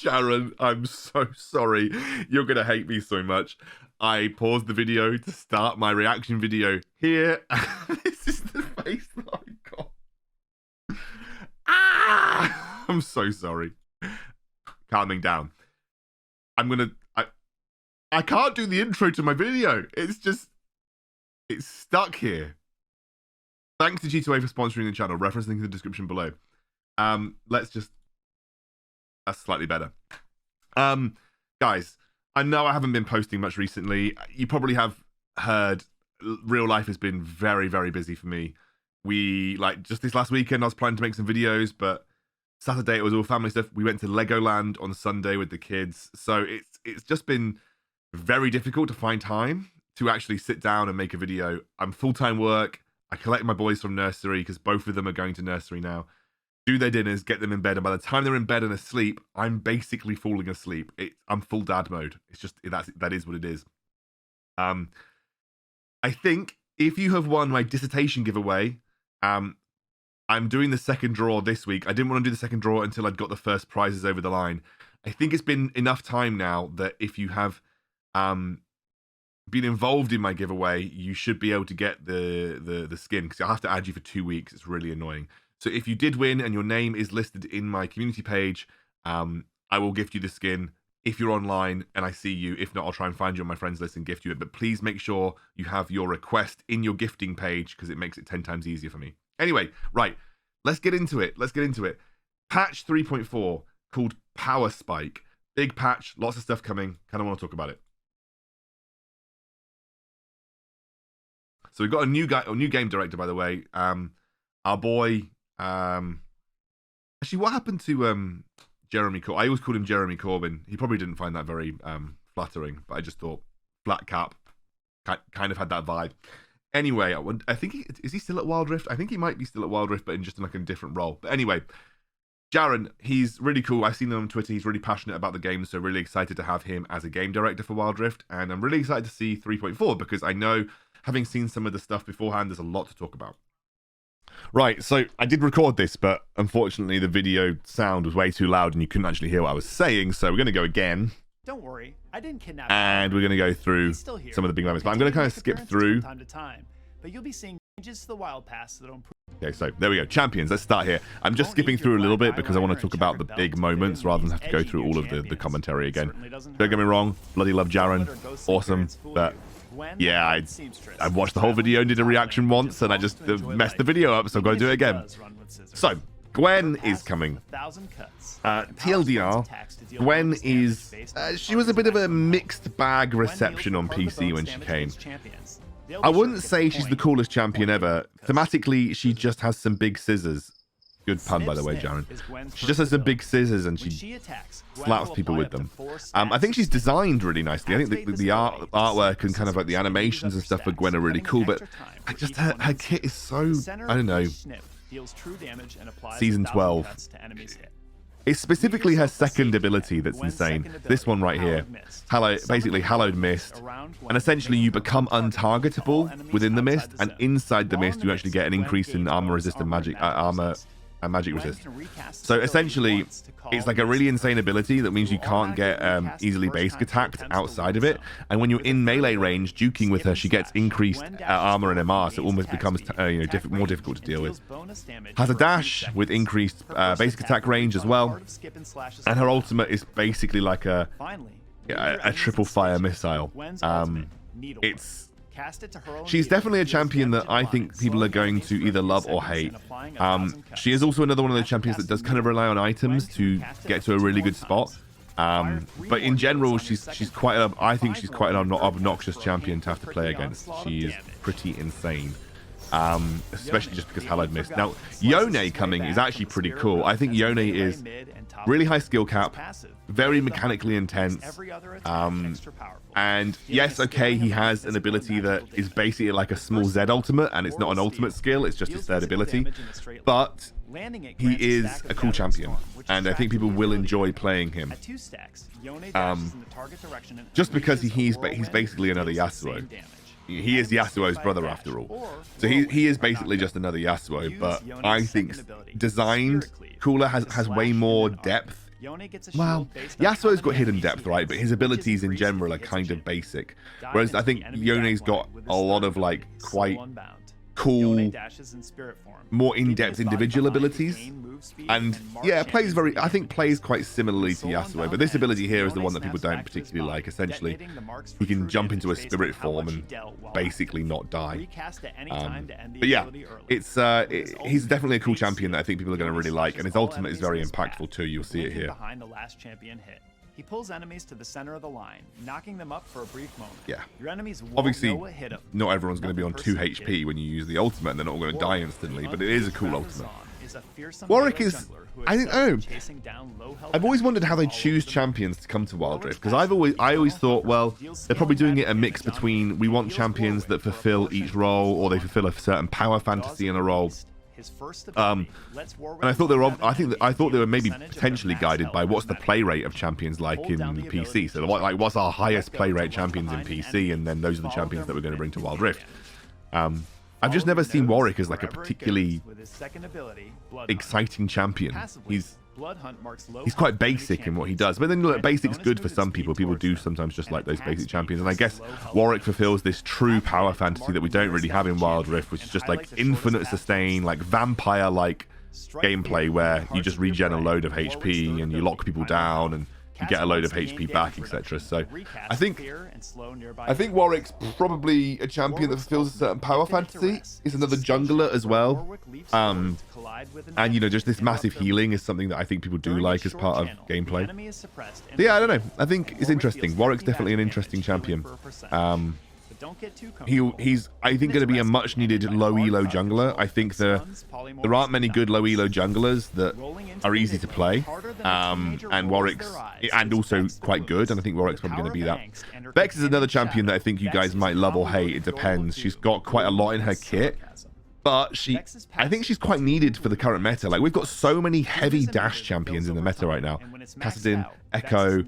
Jaron, I'm so sorry. You're going to hate me so much. I paused the video to start my reaction video here. This is the face that I got. Ah! I'm so sorry. Calming down. I can't do the intro to my video. It's stuck here. Thanks to G2A for sponsoring the channel. Reference link in the description below. That's slightly better. Guys, I know I haven't been posting much recently. You probably have heard real life has been very, very busy for me. Just this last weekend, I was planning to make some videos, but Saturday it was all family stuff. We went to Legoland on Sunday with the kids. So it's just been very difficult to find time to actually sit down and make a video. I'm full-time work. I collect my boys from nursery because both of them are going to nursery now. Do their dinners, get them in bed, and by the time they're in bed and asleep, I'm basically falling asleep. I'm full dad mode. It's just that is what it is. I think if you have won my dissertation giveaway, I'm doing the second draw this week. I didn't want to do the second draw until I'd got the first prizes over the line. I think it's been enough time now that if you have been involved in my giveaway, you should be able to get the skin, because I'll have to add you for 2 weeks. It's really annoying. So if you did win and your name is listed in my community page, I will gift you the skin if you're online and I see you. If not, I'll try and find you on my friends list and gift you it. But please make sure you have your request in your gifting page, because it makes it 10 times easier for me. Anyway, right, let's get into it. Patch 3.4 called Power Spike. Big patch, lots of stuff coming. Kind of want to talk about it. So we've got a new game director, by the way. Our boy. Actually, what happened to Jeremy Corbyn? I always called him Jeremy Corbyn. He probably didn't find that very flattering, but I just thought flat cap kind of had that vibe. Anyway, I think is he still at Wildrift? I think he might be still at Wildrift, but in just like a different role. But anyway, Jaron, he's really cool. I've seen him on Twitter. He's really passionate about the game, so really excited to have him as a game director for Wildrift. And I'm really excited to see 3.4 because I know, having seen some of the stuff beforehand, there's a lot to talk about. Right, so I did record this, but unfortunately the video sound was way too loud and you couldn't actually hear what I was saying, so we're going to go again. Don't worry, I didn't kidnap him. And we're going to go through some of the big moments, but I'm going to kind of skip through. Time to time, but you'll be seeing changes to the wild pass that'll improve. Okay, so there we go. Champions, let's start here. I'm just skipping through a little bit because I want to talk about the big moments rather than have to go through all of the commentary again. Don't get me wrong, bloody love Jaron. Awesome, but yeah, I watched the whole video and did a reaction once and I just messed the video up, so I've got to do it again. So, Gwen is coming. TLDR, Gwen is... she was a bit of a mixed bag reception on PC when she came. I wouldn't say she's the coolest champion ever. Thematically, she just has some big scissors. Good pun, by the way, Jaron. She just has some big scissors and she slaps people with them. I think she's designed really nicely. I think the artwork and kind of like the animations and stuff for Gwen are really cool, but I just her kit is so, I don't know, Season 12. It's specifically her second ability that's insane. This one right here, basically Hallowed Mist, and essentially you become untargetable within the mist, and inside the mist you actually get an increase in armor resistant magic and magic resist. So essentially it's like a really insane ability that means you can't get easily basic attacked outside of it, and when you're in melee range duking with her, she gets increased armor and MR, so it almost becomes more difficult to deal with. Has a dash with increased basic attack range as well, and her ultimate is basically like a triple fire missile. She's definitely a champion that I think people are going to either love or hate. She is also another one of those champions that does kind of rely on items to get to a really good spot. But in general, I think she's quite an obnoxious champion to have to play against. She is pretty insane. Especially just because Hallowed Mist. Now, Yone coming is actually pretty cool. I think Yone is really high skill cap, very mechanically intense, and yes, okay, he has an ability that is basically like a small Z ultimate, and it's not an ultimate skill, it's just his third ability, but he is a cool champion, and I think people will enjoy playing him, just because he's basically another Yasuo. He is Yasuo's brother after all, so he is basically just another Yasuo, but I think designed cooler, has way more depth. Yone gets a Well, shield based on Yasuo's got common hidden enemies depth, he right? hits, But his which abilities is in increased general if are he gets kind a of chip. basic. Dive Whereas I into think the enemy Yone's backline got with a his lot stun of like ability, quite Soul Unbound. cool, Yone dashes in spirit form, more keeping in-depth his body individual behind to abilities. gain move speed And mark yeah, plays champions very. with I think damage. plays quite similarly to Soul Yasuo, Unbound but this ends, ability here is the Yone one that people snaps don't back to his particularly body, like. Essentially, detonating the marks for he can true jump damage into a based on spirit how form much he and dealt while basically active. not die. Recast at any time to end the But yeah, ability early. it's With his he's ult, definitely a cool base champion that I think people are going to Yone really like, and slashes his all ultimate is enemies in very his impactful path, too. You'll see it blinking here. behind the last champion hit. He pulls enemies to the center of the line, knocking them up for a brief moment. Yeah. Your enemies won't Obviously, know what hit 'em. not everyone's going to be on 2 Nothing personal, HP kid. when you use the ultimate, and they're not going to die instantly. But it is a cool ultimate. Warwick Warwick is. I think. Oh, I've always wondered how they choose champions to come to wildrift, because I always thought, well, they're probably doing it a mix between we want champions that fulfill each role, or they fulfill a certain power fantasy in a role. And I thought they were. I thought they were maybe potentially guided by what's the play rate of champions like in PC. So like, what's our highest play rate champions in PC, and then those are the champions that we're going to bring to Wild Rift. I've just never seen Warwick as like a particularly exciting champion. He's quite basic in what he does, but then look, basic's good for some people. People do sometimes just like those basic champions, and I guess Warwick fulfills this true power fantasy that we don't really have in Wild Rift, which is just like infinite sustain, like vampire-like gameplay where you just regen a load of HP and you lock people down and you get a load of HP back, etc. So I think Warwick's probably a champion that fulfills a certain power fantasy. He's another jungler as well. And you know, just this massive healing is something that I think people do like as part of gameplay. But yeah, I don't know. I think it's interesting. Warwick's definitely an interesting champion. He's I think going to be a much needed low elo jungler. I think there aren't many good low elo junglers that are easy to play, and Warwick's and also quite good, and I think Warwick's probably going to be that. Vex is another champion that I think you guys might love or hate. It depends. She's got quite a lot in her kit, but I think she's quite needed for the current meta. Like, we've got so many heavy dash champions in the meta right now. Kassadin, Echo,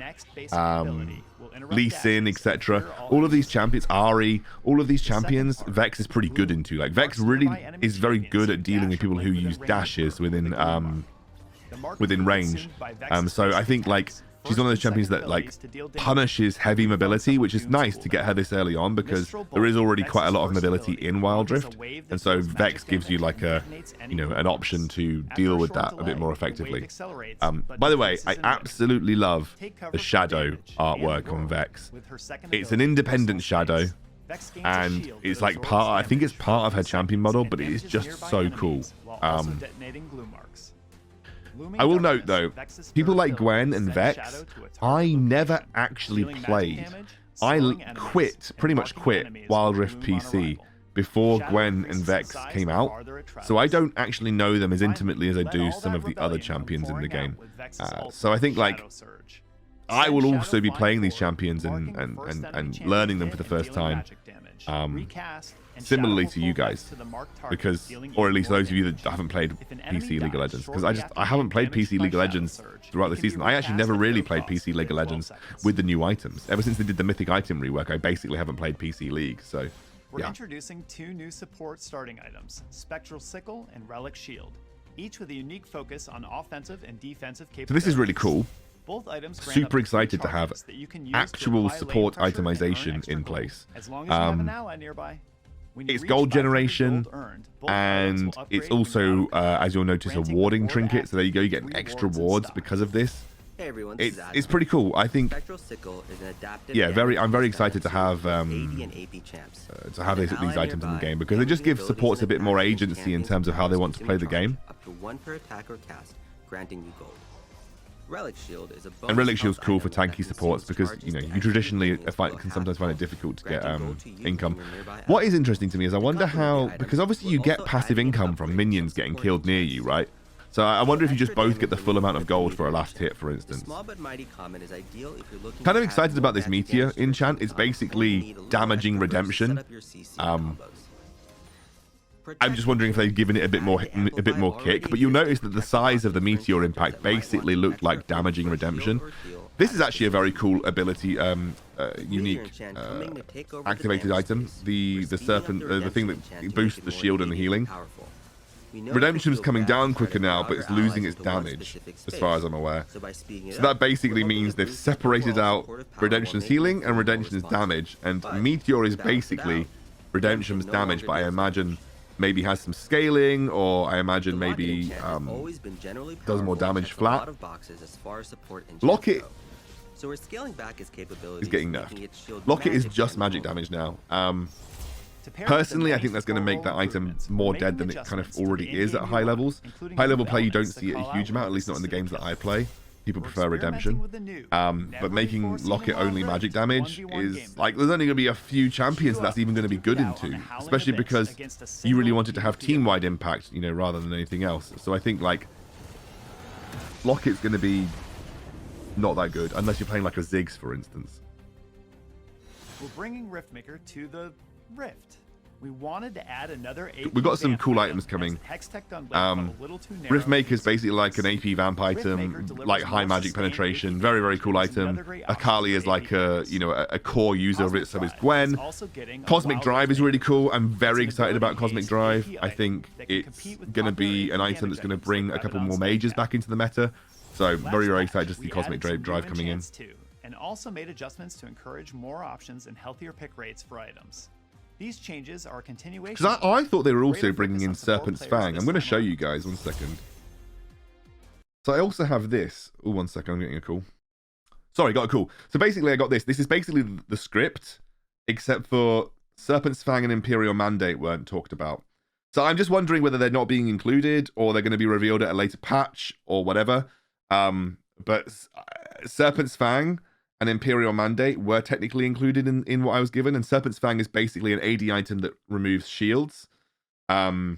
Lee Sin, etc. All of these champions, Ari, all of these champions, Vex is pretty good into. Like, Vex really is very good at dealing with people who use dashes within range. So I think like she's one of those champions that like punishes heavy mobility, which is nice to get her this early on because there is already quite a lot of mobility in Wild Rift, and so Vex gives you like a, you know, an option to deal with that a bit more effectively. By the way, I absolutely love the shadow artwork on Vex. It's an independent shadow, and it's like I think it's part of her champion model, but it is just so cool. I will note though, people like Gwen and Vex, I never actually played. I pretty much quit Wild Rift PC before Gwen and Vex came out, so I don't actually know them as intimately as I do some of the other champions in the game. So I think like I will also be playing these champions and learning them for the first time. Similarly to you guys, because, or at least those of you that haven't played PC League of Legends, because I haven't played PC League of Legends throughout the season. I actually never really played PC League of Legends with the new items. Ever since they did the Mythic item rework, I basically haven't played PC League. So we're introducing 2 new support starting items, Spectral Sickle and Relic Shield, each with a unique focus on offensive and defensive capabilities. So this is really cool. Both items super excited to have actual support itemization in place. As long as you have an ally nearby. It's gold generation, and it's also, as you'll notice, a warding trinket. So there you go, you get extra wards because of this. Hey everyone, it's pretty cool. I think. Yeah, I'm very excited to have these items in the game because they just give supports a bit more agency in terms of how they want to play the game. Up to 1 per attack or cast, granting you gold. Relic Shield is a bonus, and Relic Shield's cool for tanky supports because, you know, you traditionally can sometimes find it difficult to get income. What is interesting to me is I wonder how, because obviously you get passive income from minions getting killed near you, right? So I wonder if you just both get the full amount of gold for a last hit, for instance. Kind of excited about this Meteor enchant. It's basically damaging redemption. I'm just wondering if they've given it a bit more kick, but you'll notice that the size of the Meteor impact basically looked like damaging redemption. This is actually a very cool ability, unique activated item. The serpent, the thing that boosts the shield and the healing. We know Redemption's that coming Field down Grab is quicker now, but routing it's our losing allies its into one damage, specific as far space. as I'm aware. So by speeding it So up, that basically we're hoping means to they've boost the separated overall out supportive power Redemption's while healing making and it more Redemption's responsive. damage, and But Meteor is to balance it basically out, Redemption's no damage, longer but I deals imagine damage. maybe has some scaling, or I imagine The Locket maybe enchant has always been generally does more powerful and damage checks flat. a lot of boxes as far as support and Locket go. So we're scaling back its capabilities, is getting making nerfed. its shield Locket is magic just damage magic only. damage now. To pair with the Personally, I many think that's going to make that support item improvements, more we're dead making than it kind of adjustments to the already is at in-game high UI, levels. including High new level play, you don't elements see to it a call huge out amount, where at least not in the specific games that I kills. play. People We're prefer experimenting Redemption. with the new, But never making before seen Locket in Wild only Rift magic damage 1v1 is gameplay. like there's only going to be a few champions Queue that's up even going to be to good duke it out on into, the Howling especially Abyss because against a you really single want it to have PvP team-wide impact, you know, rather than anything else. So I think like Locket's going to be not that good unless you're playing like a Ziggs, for instance. We're bringing Riftmaker to the Rift. We wanted to add another AP We've got some vamp cool item items coming. as the Hextech gun blade felt a little too narrow Riftmaker is for basically like an use. AP vamp item, Riftmaker delivers like high more magic sustained penetration. AP Very, very damage, cool which is item. another great option Akali for is like AP a, players. you know, a core user of it, so is Cosmic Gwen. Drive is also getting a Cosmic wild Drive is rift really maker. cool. I'm It's very an excited about ability Cosmic based Drive. AP I item think that can it's compete with going to popular be AP an item damage that's going to items bring like a couple Rabadon's more mages Nightcap. back into the meta. So Last very, very patch, excited to see we Cosmic added some Drive new coming in. enchants too, and also made adjustments to encourage more options and healthier pick rates for items. These changes are a continuation. Because I thought they were also Greater bringing focus in on support Serpent's players Fang. this I'm going to time show around. you guys 1 second. So I also have this. Oh, 1 second. I'm getting a call. Sorry, got a call. So basically, I got this. This is basically the script, except for Serpent's Fang and Imperial Mandate weren't talked about. So I'm just wondering whether they're not being included or they're going to be revealed at a later patch or whatever. But Serpent's Fang and Imperial Mandate were technically included in what I was given. And Serpent's Fang is basically an AD item that removes shields. So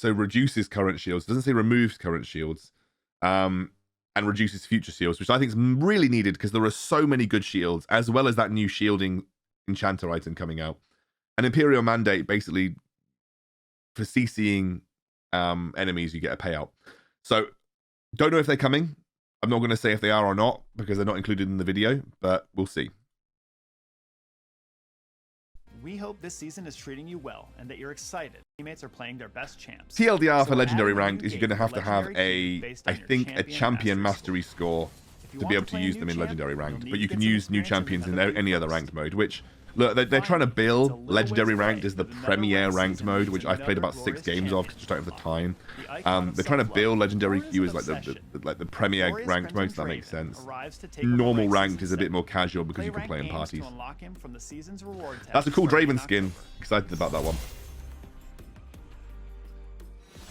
reduces current shields. Doesn't say removes current shields. And reduces future shields, which I think is really needed because there are so many good shields, as well as that new shielding enchanter item coming out. An Imperial Mandate, basically, for CCing enemies, you get a payout. So, don't know if they're coming. I'm not going to say if they are or not, because they're not included in the video, but we'll see. We hope this season is treating you well and that you're excited. Teammates are playing their best champs. TLDR So for we're Legendary adding a Ranked new is you're game going to for have Legendary a, based I on your think, a champion mastery score If you to want be able to play a use new them in champ, Legendary you'll Ranked. need But to you get can some use new experience champions in another any league other first. ranked mode, which, look, they're trying to Fine, build it's a little Legendary ways away, Ranked as the but another premier ranked ranked season mode, means which I've played another about 6 glorious games of champion because just don't have the time. The icon of They're trying to self-love. build Legendary Or is Q it as like the obsession? premier Glorious ranked Crimson mode, so that makes Draven sense. arrives to take over Normal ranks ranked season is a bit 7. more casual because Play you can ranked play in games parties. to unlock him from the season's reward tab That's a cool starting Draven in skin. October. Excited about that one.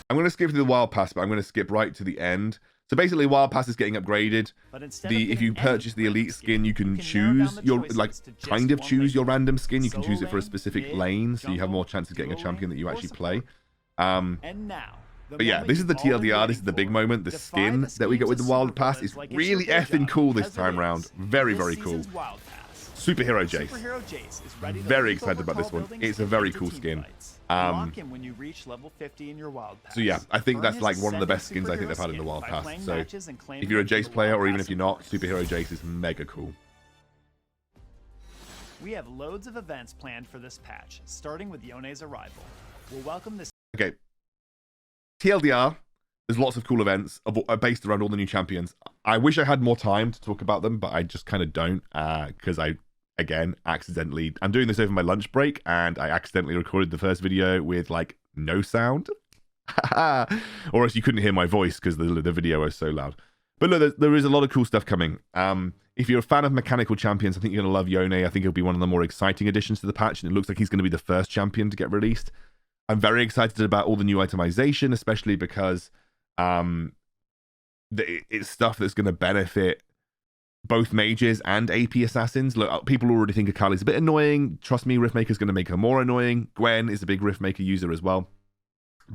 I'm going to skip to the Wild Pass, but I'm going to skip right to the end. So basically, Wild Pass is getting upgraded. But instead of If getting you any purchase the random elite skin, you can narrow down choose the your, choices like, to just kind of one choose your lane. random skin. You can Solo choose it for a lane, specific mid, lane, so you have jungle, more chance of getting a duo champion lane, that you or actually support. play. And now, the But yeah, moment this is the you've all been TLDR. This waiting is the big for. moment. The Defy skin the that we get with the schemes of Wild super Pass villains is like it's really your day effing job, cool this because it time is. round. Very, This very cool. season's Wild Pass. Superhero Jace. Superhero Jace is ready to Very leap excited over about this tall one. buildings It's a and very into cool team skin. fights. Unlock him when you reach level 50 in your Wild Pass. So yeah, I think Earn that's his like one of the ascending best skins I think superhero they've had in the skin Wild by Pass. playing So matches and claiming if you're a it from Jace the player, Wild or even Pass if you're not, support. Superhero Jace is mega cool. We have loads of events planned for this patch, starting with Yone's arrival. We'll welcome this. Okay. TLDR, there's lots of cool events based around all the new champions. I wish I had more time to talk about them, but I just kind of don't, because again, I'm doing this over my lunch break, and I accidentally recorded the first video with, like, no sound. Or else you couldn't hear my voice because the video was so loud. But look, there is a lot of cool stuff coming. If you're a fan of mechanical champions, I think you're going to love Yone. I think he'll be one of the more exciting additions to the patch, and it looks like he's going to be the first champion to get released. I'm very excited about all the new itemization, especially because it's stuff that's going to benefit both mages and AP assassins. Look, people already think Akali's a bit annoying. Trust me, Riftmaker's going to make her more annoying. Gwen is a big Riftmaker user as well.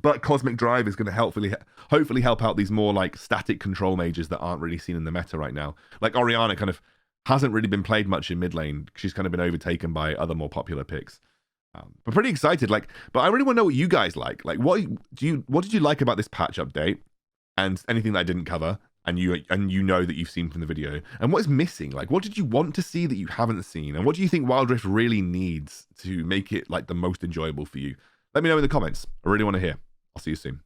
But Cosmic Drive is going to hopefully help out these more like static control mages that aren't really seen in the meta right now. Like Orianna kind of hasn't really been played much in mid lane. She's kind of been overtaken by other more popular picks. But pretty excited. But I really want to know what you guys like. Like, what did you like about this patch update, and anything that I didn't cover, and you know that you've seen from the video, and what is missing? Like, what did you want to see that you haven't seen, and what do you think Wild Rift really needs to make it like the most enjoyable for you? Let me know in the comments. I really want to hear. I'll see you soon.